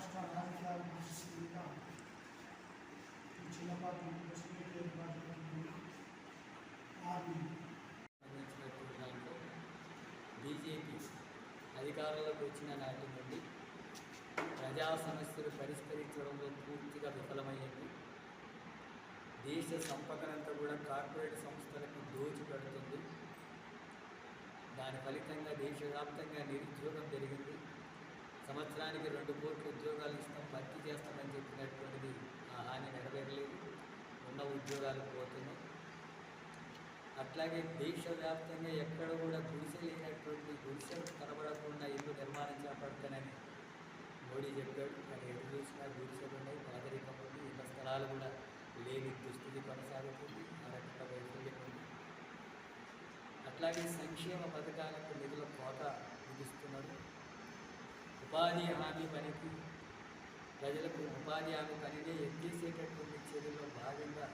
రాష్ట్ర రాజకీయాలకు సంబంధించిన చిన్నపాటి ప్రెసిడెంట్ ఏర్పాటు బీజేపీ అధికారంలోకి వచ్చిన నాటి నుండి ప్రజా సమస్యలు పరిష్కరించడంలో పూర్తిగా విఫలమయ్యింది. దేశ సంపదనంతా కూడా కార్పొరేట్ సంస్థలకు దోచిపెడుతుంది. దాని ఫలితంగా దేశవ్యాప్తంగా నిరుద్యోగం పెరిగింది. సంవత్సరానికి 2 కోట్ల ఉద్యోగాలు ఇస్తాం, భర్తీ చేస్తామని చెప్పినటువంటిది ఆ హామీ నెరవేరలేదు. ఉన్న ఉద్యోగాలు పోతున్నాయి. అట్లాగే దేశవ్యాప్తంగా ఎక్కడ కూడా గుడిసె లేనటువంటి గుడిసెలు కనబడకుండా ఇల్లు నిర్మాణం చేపడతానని మోడీ చెప్పాడు. కానీ ఎటు చూసినా గుడిసెలు ఉన్నాయి, పేదరికం ఉంది, ఇళ్ల స్థలాలు కూడా లేని దుస్థితి కొనసాగుతుంది. ఆ రకంగా వైఫల్యం ఉంది. అట్లాగే సంక్షేమ పథకాలకు నిధుల కోత విధిస్తున్నాడు. ఉపాధి హామీ పనికి ప్రజలకు ఉపాధి హామీ పనినే ఎత్తేసేటటువంటి చర్యల్లో భాగంగా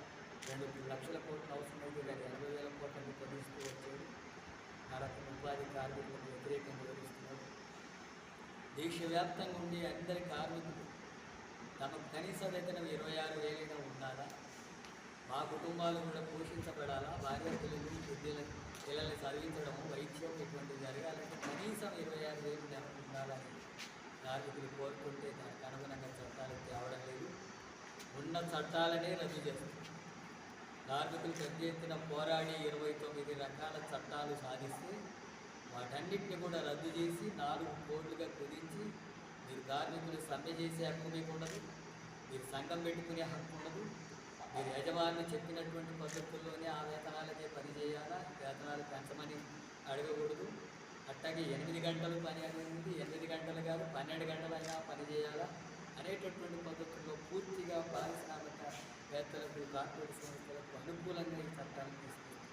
2 లక్షల కోట్లు అవసరమైతే కానీ 80,000 కోట్లకు పొందిస్తూ వచ్చాడు. ఆ రకం ఉపాధి కార్మికులకు వ్యతిరేకంగా వివరిస్తున్నాడు. దేశవ్యాప్తంగా ఉండే అందరి కార్మికులు తమకు కనీస వేతనం 26,000 ఉండాలా, మా కుటుంబాలు కూడా పోషించబడాలా, భార్య పిల్లల్ని చదివించడము, వైద్యం ఇటువంటి జరగాలంటే కనీసం 26,000 నెలకు ఉండాలని కార్మికులు కోరుకుంటే దానికి అనుగుణంగా చట్టాలు తేవడం లేదు. ఉన్న చట్టాలనే రద్దు చేస్తుంది. కార్మికులు పెద్ద ఎత్తున పోరాడి 29 రకాల చట్టాలు సాధిస్తే వాటన్నిటిని కూడా రద్దు చేసి 4 కోట్లుగా కుదించి మీరు కార్మికులు సమ్మె చేసే హక్కు మీకు ఉండదు, మీరు సంఘం పెట్టుకునే హక్కు ఉండదు, మీరు యజమానులు చెప్పినటువంటి పద్ధతుల్లోనే ఆ వేతనాలకే పని చేయాలా, వేతనాలు పెంచమని అడగకూడదు. అట్లాగే 8 గంటలు పని అనేది 8 గంటలు కాదు 12 గంటలైనా పని చేయాలా అనేటటువంటి పద్ధతుల్లో పూర్తిగా పారిశ్రామికవేత్తలకు కార్పొరేట్ సంస్థలకు అనుకూలంగా ఈ చట్టాలను తీసుకొస్తుంది.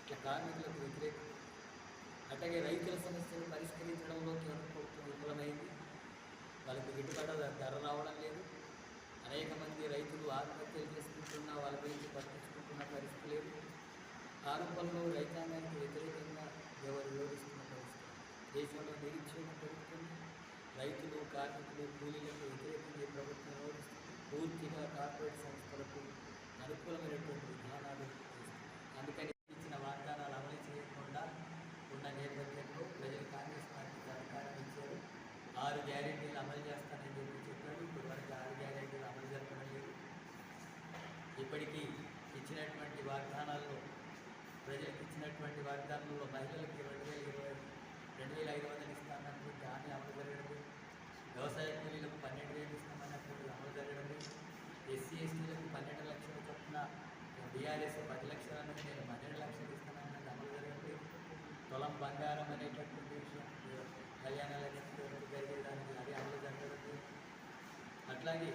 ఇట్లా కార్మికులకు వ్యతిరేకం. అట్లాగే రైతుల సమస్యలు పరిష్కరించడంలో కేంద్ర ప్రభుత్వం విఫలమైంది. వాళ్ళకి గిట్టుబాటు ధర రావడం లేదు. అనేక మంది రైతులు ఆత్మహత్యలు చేసుకుంటున్నా వాళ్ళ గురించి పట్టించుకుంటున్న పరిస్థితి లేదు. ఆరోపణలు రైతాంగానికి వ్యతిరేకంగా ఎవరు వివరిస్తున్న పరిస్థితి. దేశంలో నిరుద్యోగం పెరుగుతుంది. రైతులు, కార్మికులు, కూలీలకు వ్యతిరేకంగా ఈ ప్రభుత్వం వివరిస్తుంది. పూర్తిగా కార్పొరేట్ సంస్థలకు అనుకూలమైనటువంటి విధానాలు చేస్తుంది. అందుకని ఇచ్చిన వాగ్దానాలు అమలు చేయకుండా ఉన్న నేపథ్యంలో ప్రజలు కాంగ్రెస్ పార్టీకి అధికారం ఇచ్చారు. 6 గ్యారెంటీలు అమలు చేస్తానని చెప్పారు. ఇప్పటివరకు 6 గ్యారెంటీలు అమలు జరపడం లేదు. ఇప్పటికీ ఇచ్చినటువంటి వాగ్దానాల్లో ప్రజలకు ఇచ్చినటువంటి వాగ్దానంలో మహిళలకు 2,500 ఇస్తామన్నటువంటి హామీ అమలు జరగడం లేదు. వ్యవసాయ కూలీలకు 12,000 ఇస్తామన్నటువంటి అమలు జరగడం లేదు. ఎస్సీ ఎస్టీలకు 12 లక్షల చొప్పున బీఆర్ఎస్ 10 లక్షల నుంచి నేను 12 లక్షలు ఇస్తానన్నది అమలు జరగడం లేదు. తులం బంగారం అనేటటువంటి విషయం కళ్యాణ లక్ష్మి జరిగేదానికి అది అమలు జరగడం లేదు. అట్లాగే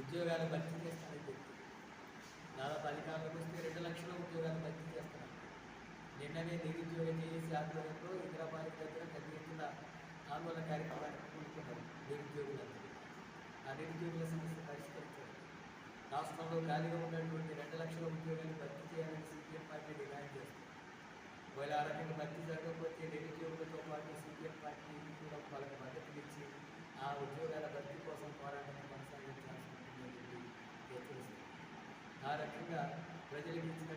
ఉద్యోగాలు భర్తీ చేస్తానని చెప్పి దాదాపు అధికారులకు వస్తే 2 లక్షల ఉద్యోగాలు భర్తీ చేస్తున్నారు. నిన్ననే నిరుద్యోగ చేసి ఆధ్వర్యంలో హైదరాబాద్ దగ్గర పెద్ద ఎత్తున ఆందోళన కార్యక్రమాన్ని కూడుకున్నారు నిరుద్యోగులందరూ. ఆ నిరుద్యోగుల సమస్య పరిష్కరించారు. రాష్ట్రంలో ఖాళీగా ఉన్నటువంటి 2 లక్షల ఉద్యోగాలు భర్తీ చేయాలని సిపిఎం పార్టీ డిమాండ్ చేస్తుంది. ఒకవేళ ఆ రకంగా భర్తీ జరగకపోతే నిరుద్యోగులతో పాటు సిపిఎం పార్టీ కూడా వాళ్ళకి మద్దతునిచ్చి ఆ ఉద్యోగాల భర్తీ కోసం పోరాటాన్ని కొనసాగించాల్సి ఉంటుందని చెప్పి హెచ్చరిస్తుంది. ఆ రకంగా ప్రజలకు ఇచ్చిన